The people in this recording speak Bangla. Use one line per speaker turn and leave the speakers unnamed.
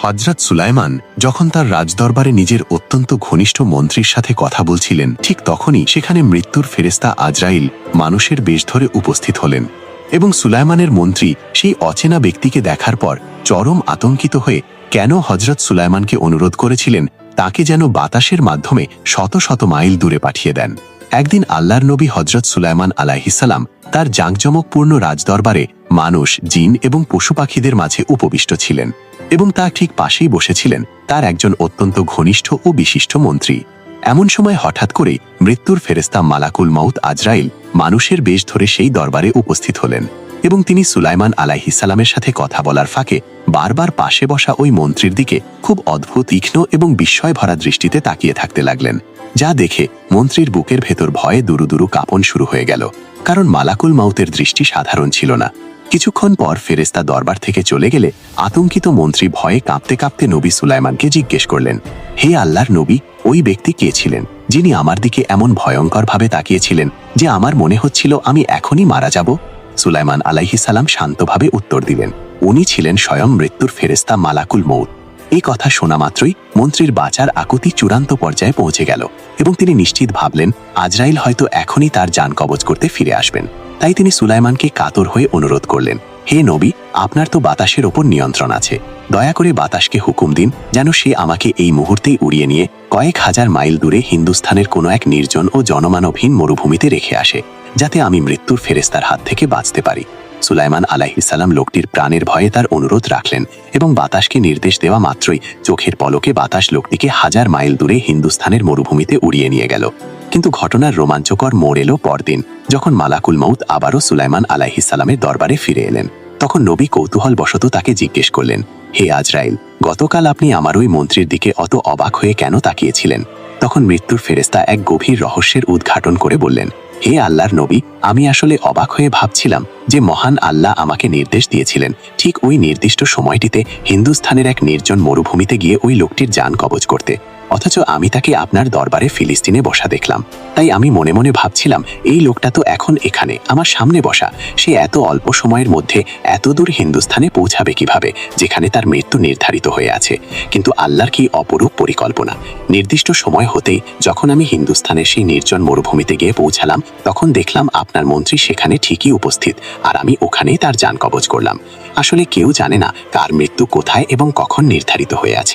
হযরত সুলাইমান যখন তার রাজদরবারে নিজের অত্যন্ত ঘনিষ্ঠ মন্ত্রীর সাথে কথা বলছিলেন, ঠিক তখনই সেখানে মৃত্যুর ফেরেশতা আজরাইল মানুষের বেশ ধরে উপস্থিত হলেন এবং সুলাইমানের মন্ত্রী সেই অচেনা ব্যক্তিকে দেখার পর চরম আতঙ্কিত হয়ে কেন হযরত সুলাইমানকে অনুরোধ করেছিলেন তাকে যেন বাতাসের মাধ্যমে শত শত মাইল দূরে পাঠিয়ে দেন। একদিন আল্লাহর নবী হযরত সুলাইমান আলাইহিসসালাম তার জাঁকজমকপূর্ণ রাজদরবারে মানুষ, জিন এবং পশু পাখিদের মাঝে উপবিষ্ট ছিলেন এবং তার ঠিক পাশেই বসেছিলেন তার একজন অত্যন্ত ঘনিষ্ঠ ও বিশিষ্ট মন্ত্রী। এমন সময় হঠাৎ করে মৃত্যুর ফেরেশতা মালাকুল মাউত আজরাইল মানুষের বেশ ধরে সেই দরবারে উপস্থিত হলেন এবং তিনি সুলাইমান আলাইহিসসালামের সাথে কথা বলার ফাঁকে বারবার পাশে বসা ওই মন্ত্রীর দিকে খুব অদ্ভুত, তীক্ষ্ণ এবং বিস্ময় ভরা দৃষ্টিতে তাকিয়ে থাকতে লাগলেন, যা দেখে মন্ত্রীর বুকের ভেতর ভয়ে দুরু দুরু কাঁপন শুরু হয়ে গেল। কারণ মালাকুল মাউতের দৃষ্টি সাধারণ ছিল না। কিছুক্ষণ পর ফেরেশতা দরবার থেকে চলে গেলে আতঙ্কিত মন্ত্রী ভয়ে কাঁপতে কাঁপতে নবী সুলাইমানকে জিজ্ঞেস করলেন, হে আল্লাহর নবী, ওই ব্যক্তি কে ছিলেন যিনি আমার দিকে এমন ভয়ঙ্করভাবে তাকিয়েছিলেন যে আমার মনে হচ্ছিল আমি এখনই মারা যাব? সুলাইমান আলাইহিসসালাম শান্তভাবে উত্তর দিলেন, উনি ছিলেন স্বয়ং মৃত্যুর ফেরেশতা মালাকুল মউত। এই কথা শোনা মাত্রই মন্ত্রীর বাঁচার আকুতি চূড়ান্ত পর্যায়ে পৌঁছে গেল এবং তিনি নিশ্চিত ভাবলেন আজরাইল হয়তো এখনই তার জান কবজ করতে ফিরে আসবেন। তাই তিনি সুলাইমানকে কাতর হয়ে অনুরোধ করলেন, হে নবী, আপনার তো বাতাসের ওপর নিয়ন্ত্রণ আছে, দয়া করে বাতাসকে হুকুম দিন যেন সে আমাকে এই মুহূর্তেই উড়িয়ে নিয়ে কয়েক হাজার মাইল দূরে হিন্দুস্থানের কোনো এক নির্জন ও জনমানবহীন মরুভূমিতে রেখে আসে, যাতে আমি মৃত্যুর ফেরেশতার হাত থেকে বাঁচতে পারি। সুলাইমান আলাইহিসসালাম লোকটির প্রাণের ভয়ে তার অনুরোধ রাখলেন এবং বাতাসকে নির্দেশ দেওয়া মাত্রই চোখের পলকে বাতাস লোকটিকে হাজার মাইল দূরে হিন্দুস্থানের মরুভূমিতে উড়িয়ে নিয়ে গেল। কিন্তু ঘটনার রোমাঞ্চকর মোড় এলো পরদিন, যখন মালাকুল মাউত আবারও সুলাইমান আলাইহিসসালামের দরবারে ফিরে এলেন। তখন নবী কৌতূহলবশত তাকে জিজ্ঞেস করলেন, হে আজরাইল, গতকাল আপনি আমার ওই মন্ত্রীর দিকে অত অবাক হয়ে কেন তাকিয়েছিলেন? তখন মৃত্যুর ফেরেশতা এক গভীর রহস্যের উদ্ঘাটন করে বললেন, হে আল্লাহর নবী, আমি আসলে অবাক হয়ে ভাবছিলাম যে মহান আল্লাহ আমাকে নির্দেশ দিয়েছিলেন ঠিক ওই নির্দিষ্ট সময়টিতে হিন্দুস্থানের এক নির্জন মরুভূমিতে গিয়ে ওই লোকটির জান কবজ করতে, অথচ আমি তাকে আপনার দরবারে ফিলিস্তিনে বসা দেখলাম। তাই আমি মনে মনে ভাবছিলাম এই লোকটা তো এখন এখানে আমার সামনে বসা, সে এত অল্প সময়ের মধ্যে এত দূর হিন্দুস্থানে পৌঁছাবে কিভাবে যেখানে তার মৃত্যু নির্ধারিত হয়ে আছে? কিন্তু আল্লাহর কি অপরূপ পরিকল্পনা! নির্দিষ্ট সময় হতেই যখন আমি হিন্দুস্থানের সেই নির্জন মরুভূমিতে গিয়ে পৌঁছালাম, তখন দেখলাম আপনার মন্ত্রী সেখানে ঠিকই উপস্থিত, আর আমি ওখানেই তার জান কবজ করলাম। আসলে কেউ জানে না কার মৃত্যু কোথায় এবং কখন নির্ধারিত হয়ে আছে।